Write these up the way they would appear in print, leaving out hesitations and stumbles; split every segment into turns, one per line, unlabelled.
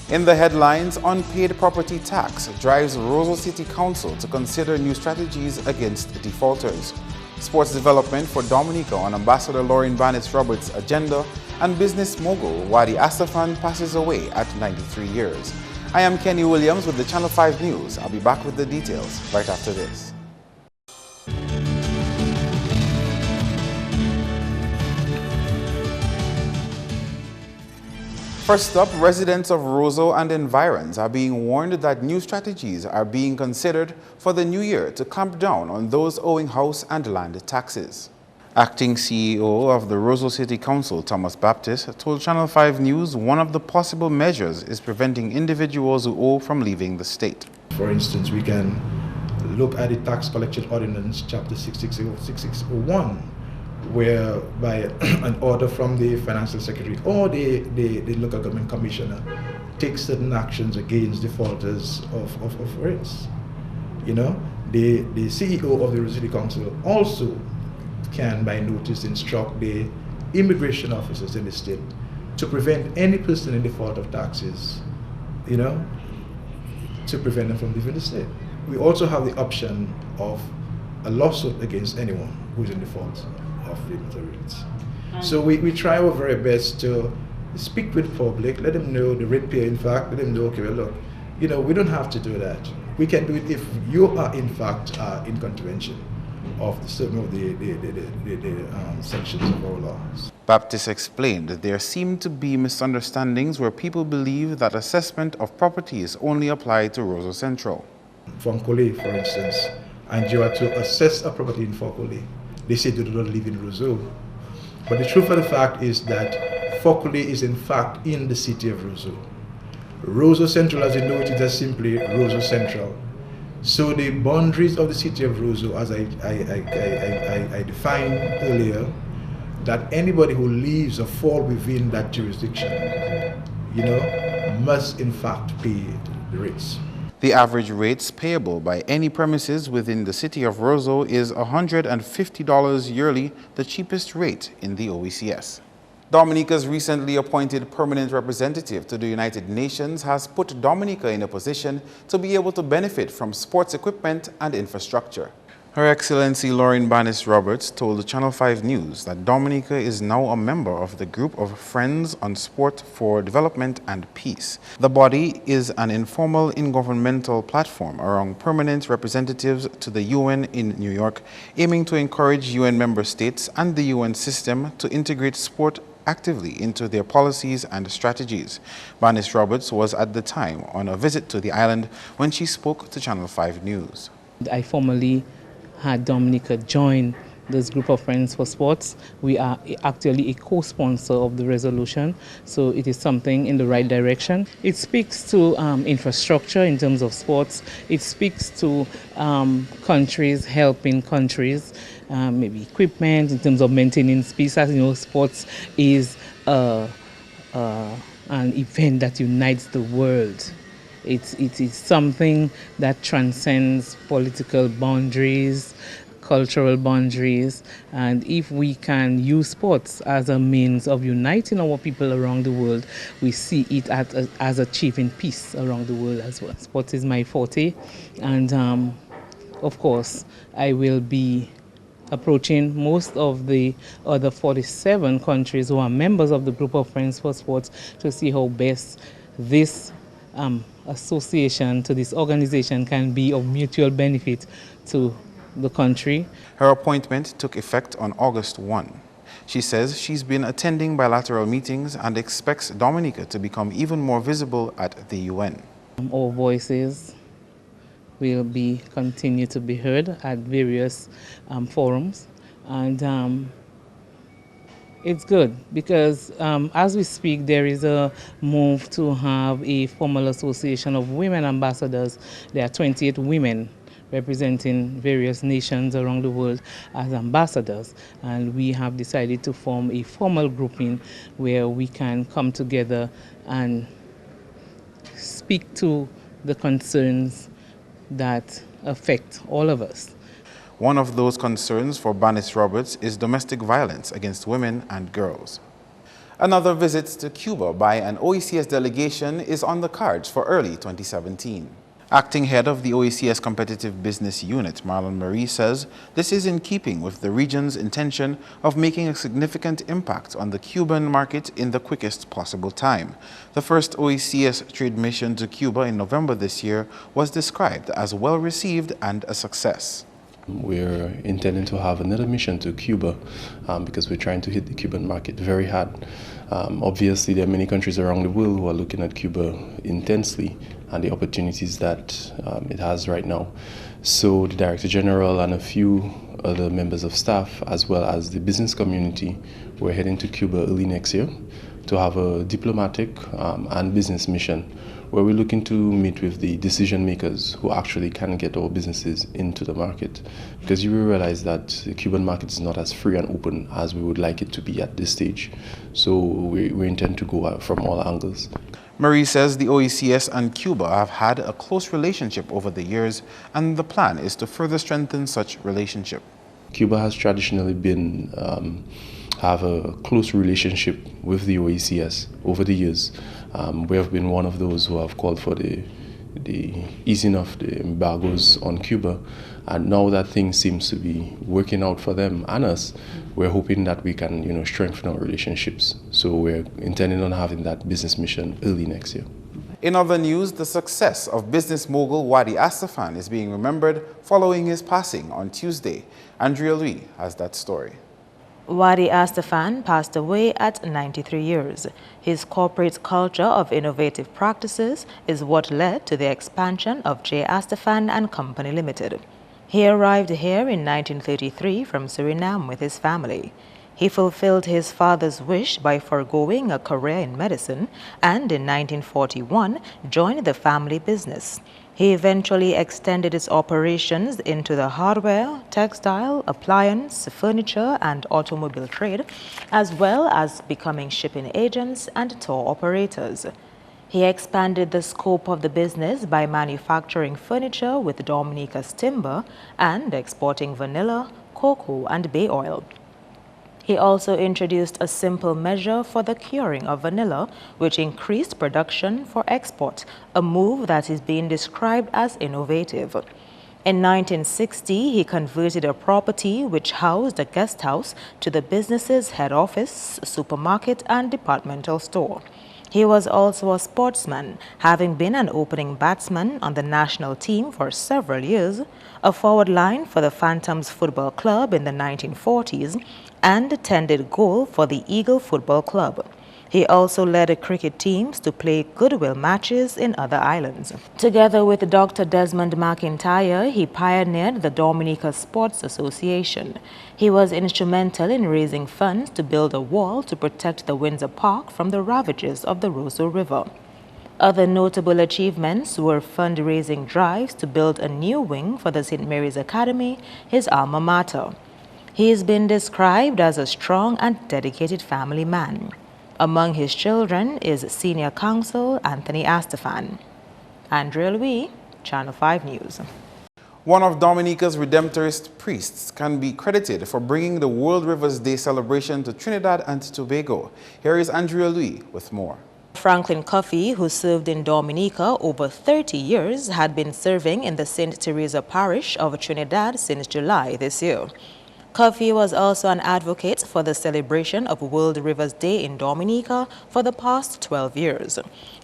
In the headlines, unpaid property tax drives Rosal City Council to consider new strategies against defaulters. Sports development for Dominica on Ambassador Lauren Bannis-Roberts' agenda, and business mogul Wadi Astafan passes away at 93 years. I am Kenny Williams with the Channel 5 News. I'll be back with the details right after this. First up, residents of Rosal and environs are being warned that new strategies are being considered for the new year to clamp down on those owing house and land taxes. Acting CEO of the Rosal City Council, Thomas Baptist, told Channel 5 News one of the possible measures is preventing individuals who owe from leaving the state.
For instance, we can look at the Tax Collection Ordinance, Chapter 6601, whereby an order from the Financial Secretary or the local government commissioner takes certain actions against defaulters of rates. You know, the CEO of the Rosal City Council also can, by notice, instruct the immigration officers in the state to prevent any person in default of taxes, you know, to prevent them from leaving the state. We also have the option of a lawsuit against anyone who's in default of the rates. So we try our very best to speak with the public, let them know the ratepayer, in fact, let them know, okay, well, look, you know, we don't have to do that. We can do it if you are, in fact, in contravention of certain of the sections of our laws.
Baptist explained that there seem to be misunderstandings where people believe that assessment of properties only apply to Rosal Central.
From Kole, for instance, and you are to assess a property in Fokole, they say they do not live in Rosal. But the truth of the fact is that Fokole is in fact in the city of Rosal. Rosal Central, as you know, it is just simply Rosal Central. So the boundaries of the city of Rosal, as I defined earlier, that anybody who lives or falls within that jurisdiction, you know, must in fact pay the rates.
The average rates payable by any premises within the city of Rosal is $150 yearly, the cheapest rate in the OECS. Dominica's recently appointed permanent representative to the United Nations has put Dominica in a position to be able to benefit from sports equipment and infrastructure. Her Excellency Lauren Bannis-Roberts told Channel 5 News that Dominica is now a member of the group of Friends on Sport for Development and Peace. The body is an informal intergovernmental platform around permanent representatives to the UN in New York, aiming to encourage UN member states and the UN system to integrate sport actively into their policies and strategies. Bannis-Roberts was at the time on a visit to the island when she spoke to Channel 5 News.
I formally had Dominica join this group of Friends for Sports. We are actually a co-sponsor of the resolution, so it is something in the right direction. It speaks to infrastructure in terms of sports. It speaks to countries helping countries, maybe equipment in terms of maintaining peace. As you know, sports is an event that unites the world. It is something that transcends political boundaries, cultural boundaries, and if we can use sports as a means of uniting our people around the world, we see it as achieving peace around the world as well. Sports is my forte, and of course I will be approaching most of the other 47 countries who are members of the group of Friends for Sports to see how best this association, to this organization, can be of mutual benefit to the country.
Her appointment took effect on August 1. She says she's been attending bilateral meetings and expects Dominica to become even more visible at the UN.
Our voices will continue to be heard at various forums, and it's good because as we speak, there is a move to have a formal association of women ambassadors. There are 28 women representing various nations around the world as ambassadors, and we have decided to form a formal grouping where we can come together and speak to the concerns that affect all of us.
One of those concerns for Bannis-Roberts is domestic violence against women and girls. Another visit to Cuba by an OECS delegation is on the cards for early 2017. Acting head of the OECS Competitive Business Unit, Marlon Marie, says this is in keeping with the region's intention of making a significant impact on the Cuban market in the quickest possible time. The first OECS trade mission to Cuba in November this year was described as well received and a success.
We're intending to have another mission to Cuba because we're trying to hit the Cuban market very hard. Obviously, there are many countries around the world who are looking at Cuba intensely and the opportunities that it has right now. So the Director General and a few other members of staff, as well as the business community, we're heading to Cuba early next year to have a diplomatic and business mission where we're looking to meet with the decision makers who actually can get our businesses into the market. Because you will realize that the Cuban market is not as free and open as we would like it to be at this stage. So we intend to go from all angles.
Marie says the OECS and Cuba have had a close relationship over the years, and the plan is to further strengthen such relationship.
Cuba has traditionally been have a close relationship with the OECS over the years. We have been one of those who have called for the easing of the embargoes on Cuba, and now that things seems to be working out for them and us, we're hoping that we can strengthen our relationships. So we're intending on having that business mission early next year.
In other news, the success of business mogul Wadi Astafan is being remembered following his passing on Tuesday. Andrea Louis has that story.
Wadi Astafan passed away at 93 years. His corporate culture of innovative practices is what led to the expansion of J. Astafan and Company Limited. He arrived here in 1933 from Suriname with his family. He fulfilled his father's wish by foregoing a career in medicine and in 1941 joined the family business. He eventually extended its operations into the hardware, textile, appliance, furniture, and automobile trade, as well as becoming shipping agents and tour operators. He expanded the scope of the business by manufacturing furniture with Dominica's timber and exporting vanilla, cocoa, and bay oil. He also introduced a simple measure for the curing of vanilla, which increased production for export, a move that is being described as innovative. In 1960, he converted a property which housed a guest house to the business's head office, supermarket, and departmental store. He was also a sportsman, having been an opening batsman on the national team for several years, a forward line for the Phantoms Football Club in the 1940s, and tended goal for the Eagle Football Club. He also led cricket teams to play goodwill matches in other islands. Together with Dr. Desmond McIntyre, he pioneered the Dominica Sports Association. He was instrumental in raising funds to build a wall to protect the Windsor Park from the ravages of the Roseau River. Other notable achievements were fundraising drives to build a new wing for the St. Mary's Academy, his alma mater. He has been described as a strong and dedicated family man. Among his children is Senior Counsel Anthony Astafan. Andrea Louis, Channel 5 News.
One of Dominica's Redemptorist priests can be credited for bringing the World Rivers Day celebration to Trinidad and Tobago. Here is Andrea Louis with more.
Franklin Coffey, who served in Dominica over 30 years, had been serving in the St. Teresa Parish of Trinidad since July this year. Coffey was also an advocate for the celebration of World Rivers Day in Dominica for the past 12 years.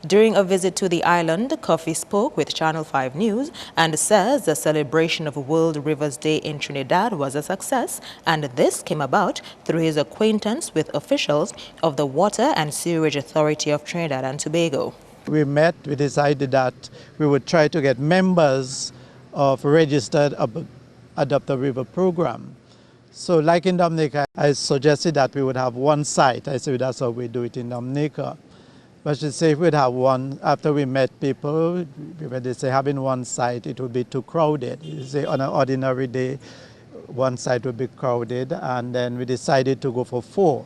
During a visit to the island, Coffey spoke with Channel 5 News and says the celebration of World Rivers Day in Trinidad was a success, and this came about through his acquaintance with officials of the Water and Sewerage Authority of Trinidad and Tobago.
We decided that we would try to get members of registered Adopt a River program. So like in Dominica, I suggested that we would have one site. I said that's how we do it in Dominica. But she said if we'd have one, after we met people, when they say having one site, it would be too crowded. You say on an ordinary day, one site would be crowded, and then we decided to go for 4.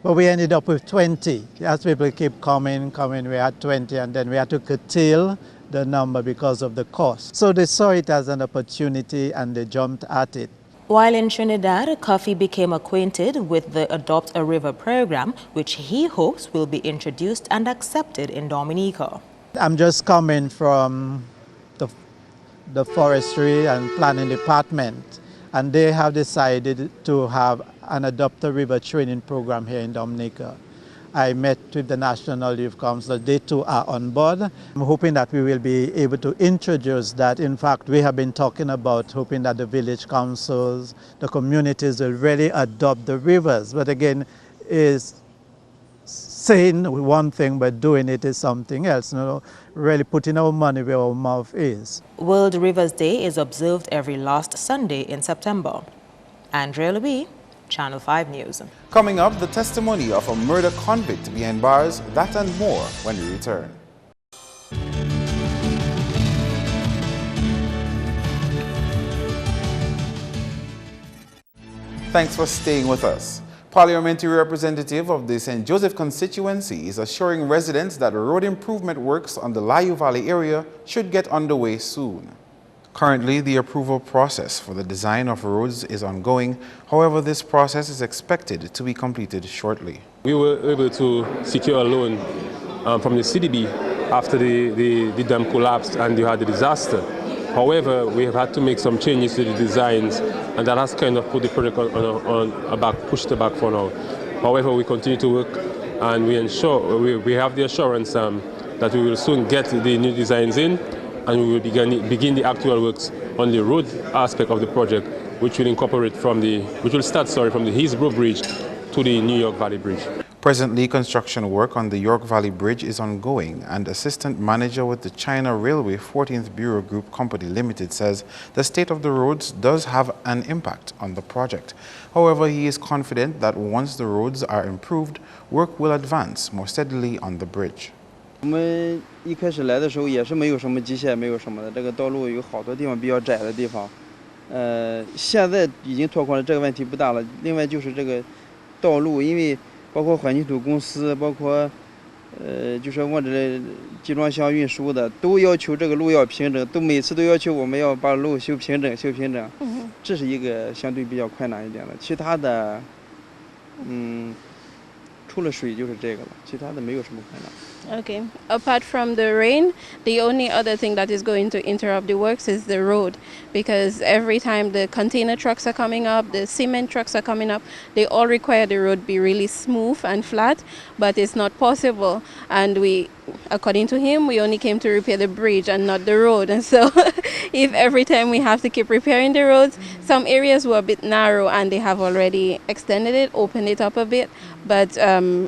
But we ended up with 20. As people keep coming, we had 20, and then we had to curtail the number because of the cost. So they saw it as an opportunity and they jumped at it.
While in Trinidad, Coffee became acquainted with the Adopt a River program, which he hopes will be introduced and accepted in Dominica.
I'm just coming from the forestry and planning department, and they have decided to have an Adopt a River training program here in Dominica. I met with the National Youth Council. They too are on board. I'm hoping that we will be able to introduce that. In fact, we have been talking about hoping that the village councils, the communities will really adopt the rivers. But again, is saying one thing but doing it is something else. You know, really putting our money where our mouth is.
World Rivers Day is observed every last Sunday in September. Andrea Louis, Channel 5 News.
Coming up, the testimony of a murder convict behind bars, that and more when we return. Thanks for staying with us. Parliamentary representative of the St. Joseph constituency is assuring residents that road improvement works on the Layou Valley area should get underway soon. Currently, the approval process for the design of roads is ongoing. However, this process is expected to be completed shortly.
We were able to secure a loan from the CDB after the dam collapsed and you had the disaster. However, we have had to make some changes to the designs, and that has kind of put the project pushed it back for now. However, we continue to work, and we have the assurance that we will soon get the new designs in, and we will begin the actual works on the road aspect of the project, which will start from the Hillsborough Bridge to the New York Valley Bridge.
Presently, construction work on the York Valley Bridge is ongoing, and Assistant Manager with the China Railway 14th Bureau Group Company Limited says the state of the roads does have an impact on the project. However, he is confident that once the roads are improved, work will advance more steadily on the bridge.
我们一开始来的时候也是没有什么基线，没有什么的，这个道路有好多地方比较窄的地方，现在已经拓宽了，这个问题不大了。另外就是这个道路，因为包括环境土公司，包括就是我这集装箱运输的，都要求这个路要平整，都每次都要求我们要把路修平整，修平整。这是一个相对比较困难一点的，其他的，除了水就是这个了，其他的没有什么困难。
Okay. Apart from the rain, the only other thing that is going to interrupt the works is the road, because every time the container trucks are coming up, the cement trucks are coming up, they all require the road be really smooth and flat, but it's not possible. And according to him, we only came to repair the bridge and not the road. And so if every time we have to keep repairing the roads, some areas were a bit narrow and they have already extended it, opened it up a bit. But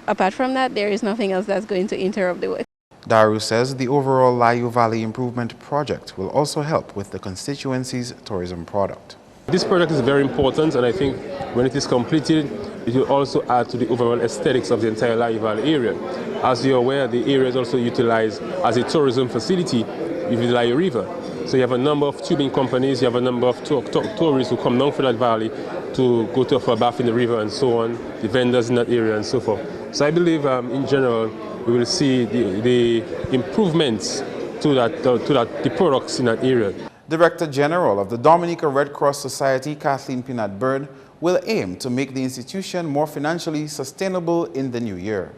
apart from that, there is nothing else that's going to interrupt the work.
Daru says the overall Layou Valley Improvement Project will also help with the constituency's tourism product.
This project is very important, and I think when it is completed, it will also add to the overall aesthetics of the entire Layou Valley area. As you're aware, the area is also utilized as a tourism facility with the Layou River. So you have a number of tubing companies, you have a number of tourists who come down from that valley to go to for a bath in the river and so on, the vendors in that area and so forth. So I believe in general we will see the improvements to the products in that area.
Director General of the Dominic of Red Cross Society, Kathleen Peanut-Byrne, will aim to make the institution more financially sustainable in the new year.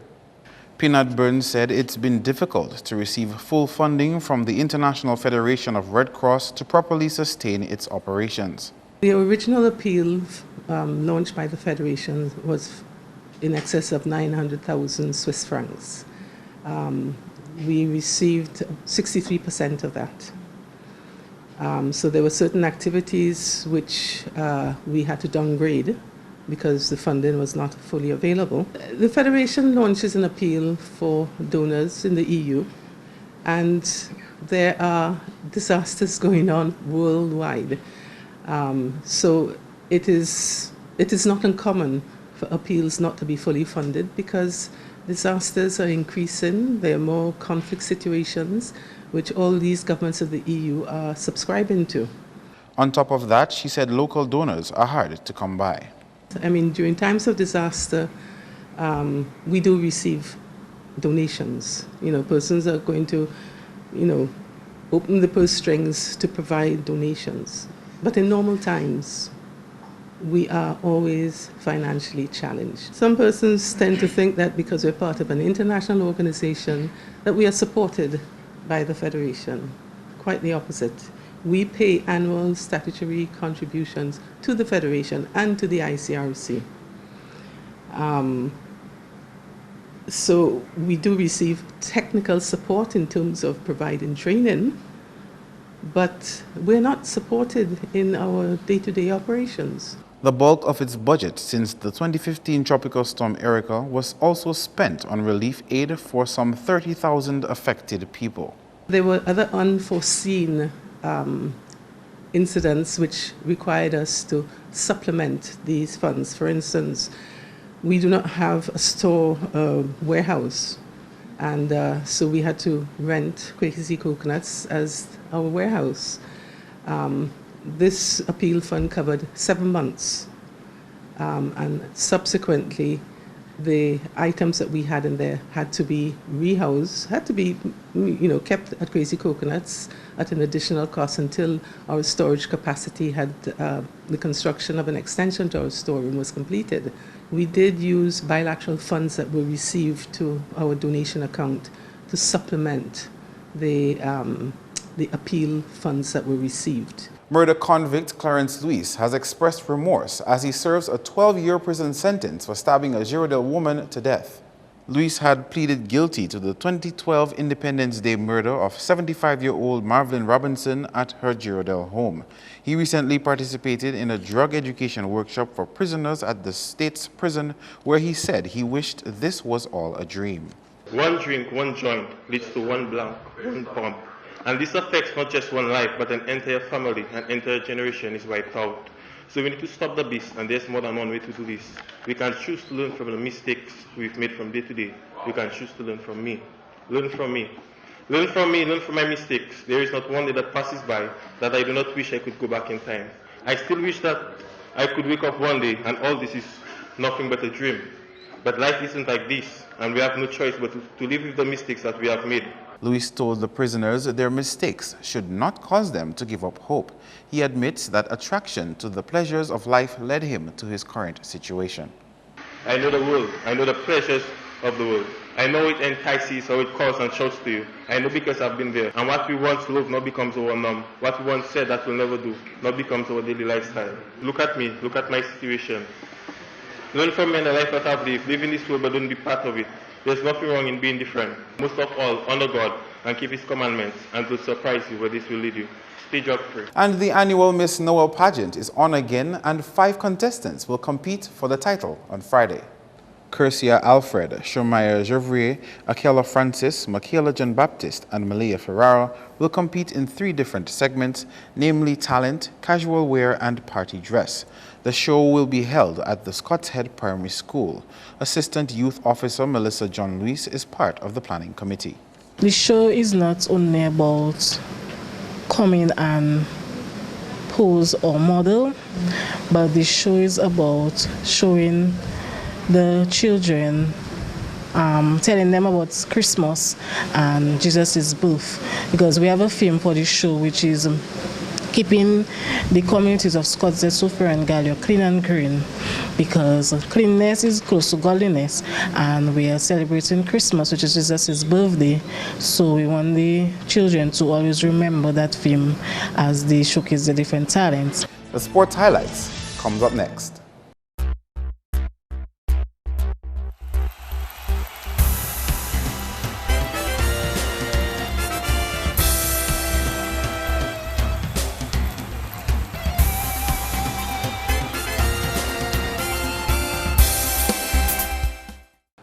Peanut-Byrne said it's been difficult to receive full funding from the International Federation of Red Cross to properly sustain its operations.
The original appeal launched by the Federation was in excess of 900,000 Swiss francs. We received 63% of that. So there were certain activities which we had to downgrade because the funding was not fully available. The Federation launches an appeal for donors in the EU, and there are disasters going on worldwide. So it is not uncommon for appeals not to be fully funded because disasters are increasing. There are more conflict situations which all these governments of the EU are subscribing to.
On top of that, she said local donors are hard to come by.
I mean, during times of disaster, we do receive donations. You know, persons are going to, open the purse strings to provide donations. But in normal times, we are always financially challenged. Some persons tend to think that because we're part of an international organization that we are supported by the Federation. Quite the opposite. We pay annual statutory contributions to the Federation and to the ICRC. So we do receive technical support in terms of providing training, but we're not supported in our day-to-day operations.
The bulk of its budget since the 2015 tropical storm Erica was also spent on relief aid for some 30,000 affected people.
There were other unforeseen incidents which required us to supplement these funds. For instance, we do not have a store warehouse, and so we had to rent Quakers Coconuts as our warehouse. This appeal fund covered 7 months, and subsequently the items that we had in there had to be rehoused, had to be kept at Crazy Coconuts at an additional cost until our storage capacity had the construction of an extension to our storeroom was completed. We did use bilateral funds that were received to our donation account to supplement the appeal funds that were received.
Murder convict Clarence Luis has expressed remorse as he serves a 12-year prison sentence for stabbing a Girardel woman to death. Luis had pleaded guilty to the 2012 Independence Day murder of 75-year-old Marvelyn Robinson at her Girardel home. He recently participated in a drug education workshop for prisoners at the state's prison, where he said he wished this was all a dream.
One drink, one joint leads to one blank, one bomb. And this affects not just one life, but an entire family, an entire generation is wiped out. So we need to stop the beast, and there's more than one way to do this. We can choose to learn from the mistakes we've made from day to day. We can choose to learn from me. Learn from me. Learn from me, learn from my mistakes. There is not one day that passes by that I do not wish I could go back in time. I still wish that I could wake up one day and all this is nothing but a dream. But life isn't like this, and we have no choice but to live with the mistakes that we have made.
Luis told the prisoners their mistakes should not cause them to give up hope. He admits that attraction to the pleasures of life led him to his current situation.
I know the world. I know the pleasures of the world. I know it entices or it calls and shouts to you. I know because I've been there. And what we once loved now becomes our norm. What we once said that we'll never do now becomes our daily lifestyle. Look at me. Look at my situation. Learn from me and the life that I've lived. Live in this world but don't be part of it. There's nothing wrong in being different. Most of all, honor God and keep His commandments, and will surprise you where this will lead you. Stay drug-free.
And the annual Miss Noel pageant is on again, and 5 contestants will compete for the title on Friday. Cursia Alfred, Shomaya Jovrier, Akela Francis, Michaela John Baptist, and Malaya Ferrara will compete in 3 different segments, namely talent, casual wear, and party dress. The show will be held at the Scots Head Primary School. Assistant Youth Officer Melissa John Luis is part of the planning committee.
The show is not only about coming and pose or model, but the show is about showing the children, telling them about Christmas and Jesus' birth, because we have a theme for the show which is keeping the communities of Scots Head, Sophia and Gallia clean and green, because cleanliness is close to godliness, and we are celebrating Christmas, which is Jesus' birthday, so we want the children to always remember that theme as they showcase the different talents.
The sports highlights comes up next.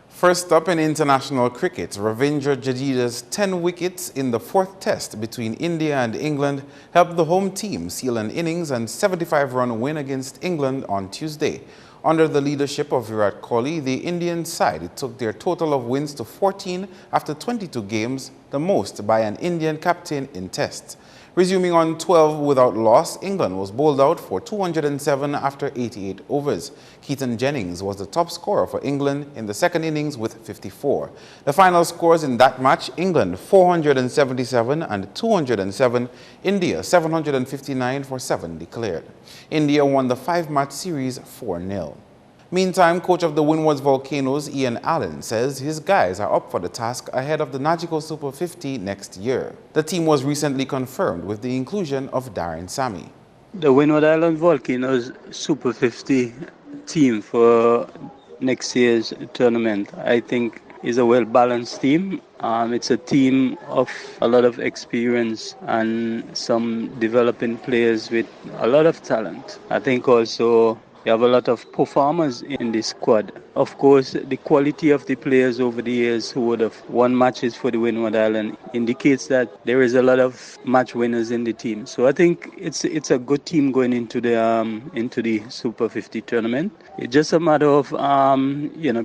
First up in international cricket, Ravindra Jadeja's 10 wickets in the 4th test between India and England helped the home team seal an innings and 75-run win against England on Tuesday. Under the leadership of Virat Kohli, the Indian side took their total of wins to 14 after 22 games, the most by an Indian captain in tests. Resuming on 12 without loss, England was bowled out for 207 after 88 overs. Keaton Jennings was the top scorer for England in the second innings with 54. The final scores in that match: England 477 and 207, India 759 for 7 declared. India won the 5-match series 4-0. Meantime, coach of the Windward Volcanoes, Ian Allen, says his guys are up for the task ahead of the Nagico Super 50 next year. The team was recently confirmed with the inclusion of Darren Sammy.
The Windward Island Volcanoes Super 50 team for next year's tournament, I think, is a well-balanced team. It's a team of a lot of experience and some developing players with a lot of talent. I think also you have a lot of performers in this squad. Of course, the quality of the players over the years who would have won matches for the Windward Island indicates that there is a lot of match winners in the team. So I think it's a good team going into the Super 50 tournament. It's just a matter of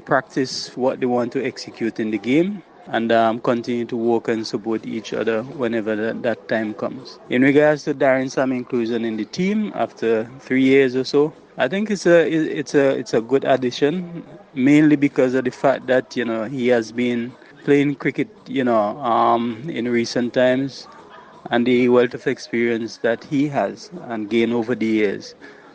practice what they want to execute in the game, and continue to work and support each other whenever that time comes. In regards to Darren Sam's inclusion in the team after 3 years or so, I think it's a good addition, mainly because of the fact that he has been playing cricket in recent times, and the wealth of experience that he has and gained over the years.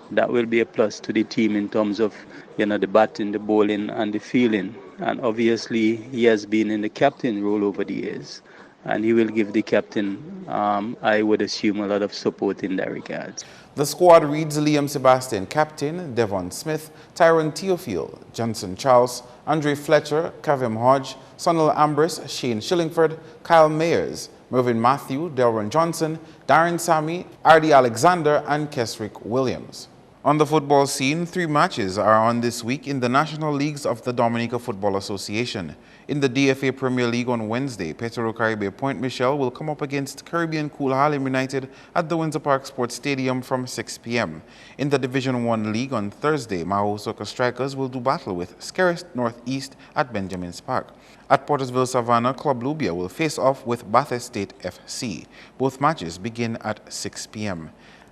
That will be a plus to the team in terms of the batting, the bowling, and the fielding. And obviously, he has been in the captain role over the years, and he will give the captain, I would assume, a lot of support in that regard.
The squad reads Liam Sebastian, captain, Devon Smith, Tyrone Theophile, Johnson Charles, Andre Fletcher, Kavem Hodge, Sonal Ambrose, Shane Shillingford, Kyle Mayers, Mervyn Matthew, Delron Johnson, Darren Sammy, Ardy Alexander, and Kesrick Williams. On the football scene, 3 matches are on this week in the National Leagues of the Dominica Football Association. In the DFA Premier League on Wednesday, Petro Caribe Point Michelle will come up against Caribbean Cool Harlem United at the Windsor Park Sports Stadium from 6 p.m. In the Division 1 League on Thursday, Maho Soccer Strikers will do battle with Skerest Northeast at Benjamin's Park. At Portersville Savannah, Club Lubia will face off with Bath Estate FC. Both matches begin at 6 p.m.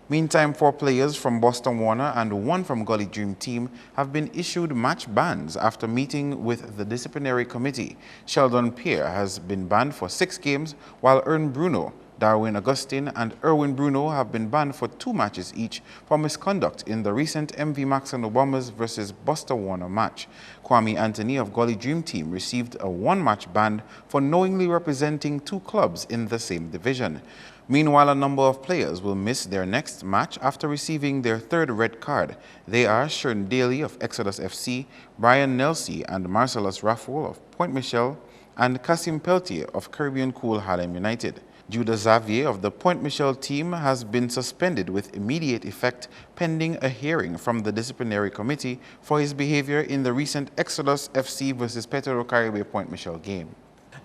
Meantime, 4 players from Boston Warner and 1 from Gully Dream Team have been issued match bans after meeting with the disciplinary committee. Sheldon Pierre has been banned for 6 games, while Ern Bruno, Darwin Augustine, and Erwin Bruno have been banned for 2 matches each for misconduct in the recent MV Maxon Obamas versus Boston Warner match. Kwame Anthony of Gully Dream Team received a 1-match ban for knowingly representing 2 clubs in the same division. Meanwhile, a number of players will miss their next match after receiving their 3rd red card. They are Shern Daly of Exodus FC, Brian Nelsie and Marcellus Raffol of Point Michelle, and Kasim Peltier of Caribbean Cool Harlem United. Judah Xavier of the Point Michelle team has been suspended with immediate effect pending a hearing from the disciplinary committee for his behavior in the recent Exodus FC versus Petro Caribe Point Michelle game.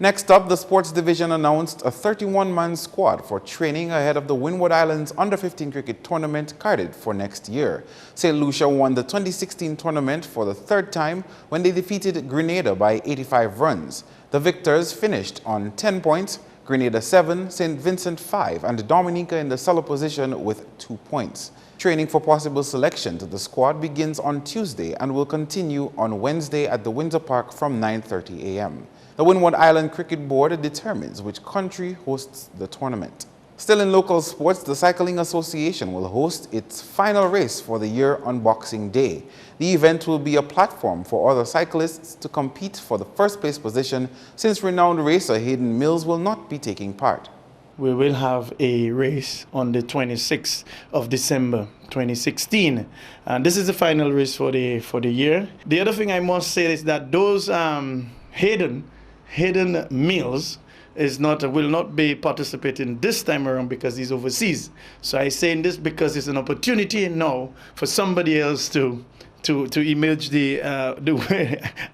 Next up, the sports division announced a 31-man squad for training ahead of the Windward Islands Under-15 cricket tournament carded for next year. St. Lucia won the 2016 tournament for the 3rd time when they defeated Grenada by 85 runs. The victors finished on 10 points, Grenada 7, St. Vincent 5, and Dominica in the cellar position with 2 points. Training for possible selection to the squad begins on Tuesday and will continue on Wednesday at the Windsor Park from 9:30 a.m. The Windward Island Cricket Board determines which country hosts the tournament. Still in local sports, the Cycling Association will host its final race for the year on Boxing Day. The event will be a platform for other cyclists to compete for the first place position, since renowned racer Hayden Mills will not be taking part.
We will have a race on the 26th of December 2016, and this is the final race for the year. The other thing I must say is that those Hayden Mills will not be participating this time around because he's overseas. So I say this because it's an opportunity now for somebody else to to emerge the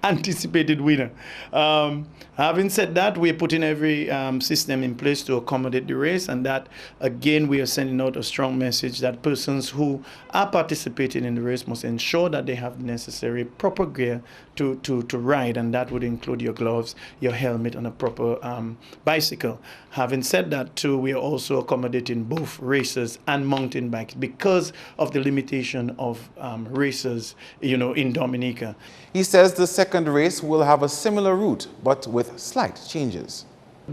anticipated winner. Having said that, we're putting every system in place to accommodate the race, and that, again, we are sending out a strong message that persons who are participating in the race must ensure that they have the necessary proper gear to ride, and that would include your gloves, your helmet, and a proper bicycle. Having said that, too, we are also accommodating both racers and mountain bikes because of the limitation of racers, in Dominica.
He says the second race will have a similar route, but with slight changes.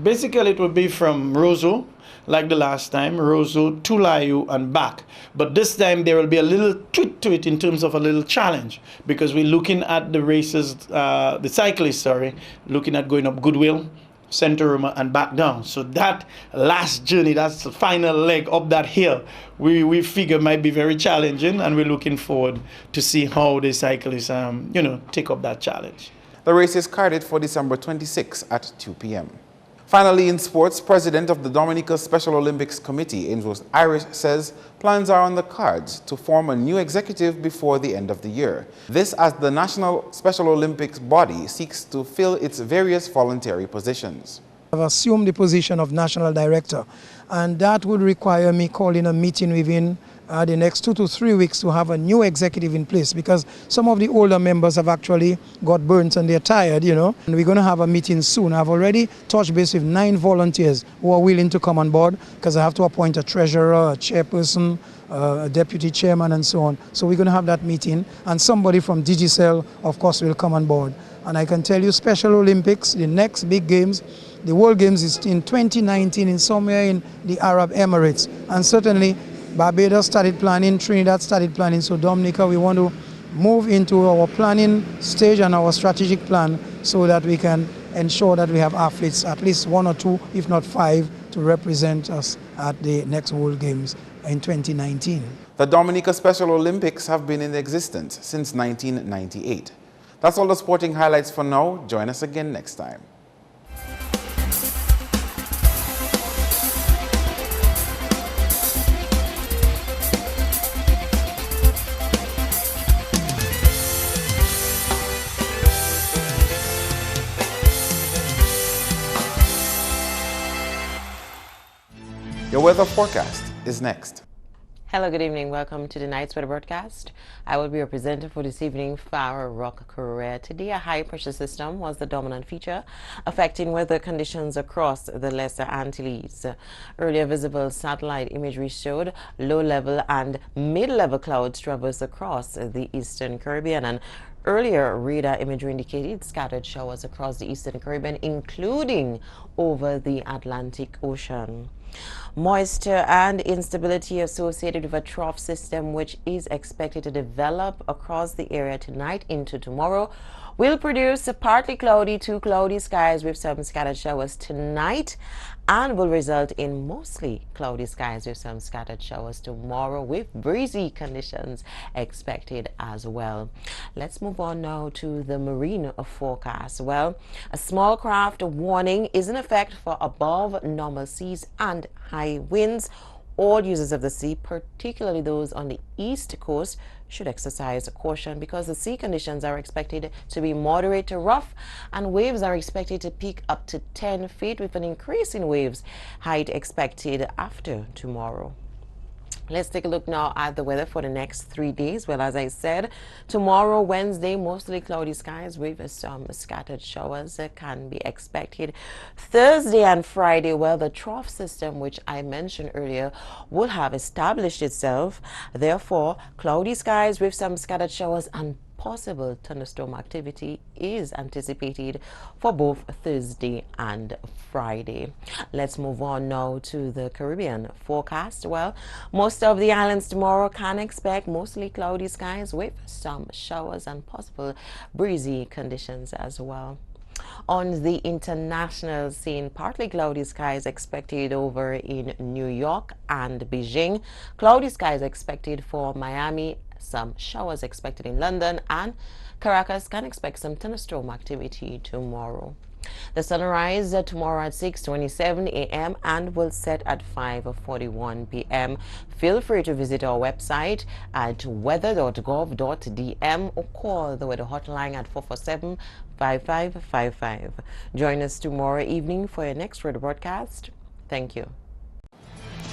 Basically, it will be from Roseau, like the last time, Roseau to Layu and back. But this time there will be a little tweak to it in terms of a little challenge, because we're looking at the races, the cyclists, looking at going up Goodwill, Center Roma, and back down. So that last journey, that's the final leg up that hill, we figure might be very challenging, and we're looking forward to see how the cyclists, take up that challenge.
The race is carded for December 26 at 2 p.m. Finally, in sports, President of the Dominica Special Olympics Committee, Andrews Irish, says plans are on the cards to form a new executive before the end of the year. This as the National Special Olympics body seeks to fill its various voluntary positions.
I've assumed the position of National Director, and that would require me calling a meeting within the next 2 to 3 weeks to have a new executive in place, because some of the older members have actually got burnt and they're tired, and we're going to have a meeting soon. I've already touched base with 9 volunteers who are willing to come on board, because I have to appoint a treasurer, a chairperson, a deputy chairman, and so on. So we're going to have that meeting, and somebody from Digicel, of course, will come on board. And I can tell you, Special Olympics, the next big games, the World Games is in 2019 in somewhere in the Arab Emirates, and certainly Barbados started planning, Trinidad started planning, so Dominica, we want to move into our planning stage and our strategic plan so that we can ensure that we have athletes, at least 1 or 2, if not 5, to represent us at the next World Games in 2019.
The Dominica Special Olympics have been in existence since 1998. That's all the sporting highlights for now. Join us again next time. Your weather forecast is next.
Hello, good evening. Welcome to tonight's weather broadcast. I will be your presenter for this evening, Farah Rock Korea. Today, a high-pressure system was the dominant feature, affecting weather conditions across the Lesser Antilles. Earlier visible satellite imagery showed low-level and mid-level clouds traverse across the eastern Caribbean, and earlier radar imagery indicated scattered showers across the eastern Caribbean, including over the Atlantic Ocean. Moisture and instability associated with a trough system, which is expected to develop across the area tonight into tomorrow, will produce partly cloudy to cloudy skies with some scattered showers tonight, and will result in mostly cloudy skies with some scattered showers tomorrow, with breezy conditions expected as well. Let's move on now to the marine forecast. Well, a small craft warning is in effect for above normal seas and high winds. All users of the sea, particularly those on the east coast, should exercise caution because the sea conditions are expected to be moderate to rough, and waves are expected to peak up to 10 feet with an increase in waves height expected after tomorrow. Let's take a look now at the weather for the next 3 days. Well, as I said, tomorrow, Wednesday, mostly cloudy skies with some scattered showers can be expected. Thursday and Friday, well, the trough system, which I mentioned earlier, will have established itself. Therefore, cloudy skies with some scattered showers and possible thunderstorm activity is anticipated for both Thursday and Friday. Let's move on now to the Caribbean forecast. Well, most of the islands tomorrow can expect mostly cloudy skies with some showers and possible breezy conditions as well. On the international scene, partly cloudy skies expected over in New York and Beijing. Cloudy skies expected for Miami. Some showers expected in London, and Caracas can expect some thunderstorm activity tomorrow. The sun will rise tomorrow at 6:27 a.m. and will set at 5:41 p.m. Feel free to visit our website at weather.gov.dm or call the weather hotline at 447-5555. Join us tomorrow evening for your next weather broadcast. Thank you.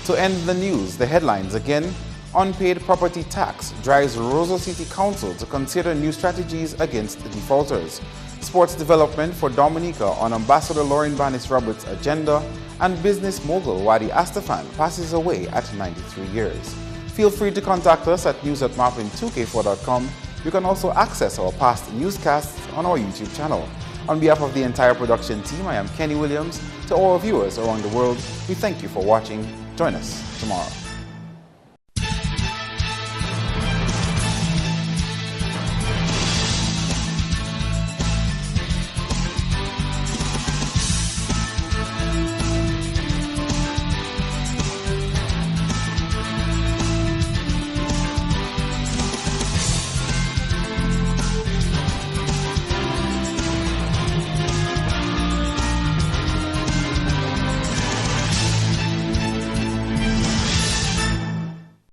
To end the news, the headlines again. Unpaid property tax drives Roseau City Council to consider new strategies against defaulters. Sports development for Dominica on Ambassador Lauren Banis Roberts' agenda, and business mogul Wadi Astafan passes away at 93 years. Feel free to contact us at news@MarpinNews20thDec2k16. You can also access our past newscasts on our YouTube channel. On behalf of the entire production team, I am Kenny Williams. To all viewers around the world, we thank you for watching. Join us tomorrow.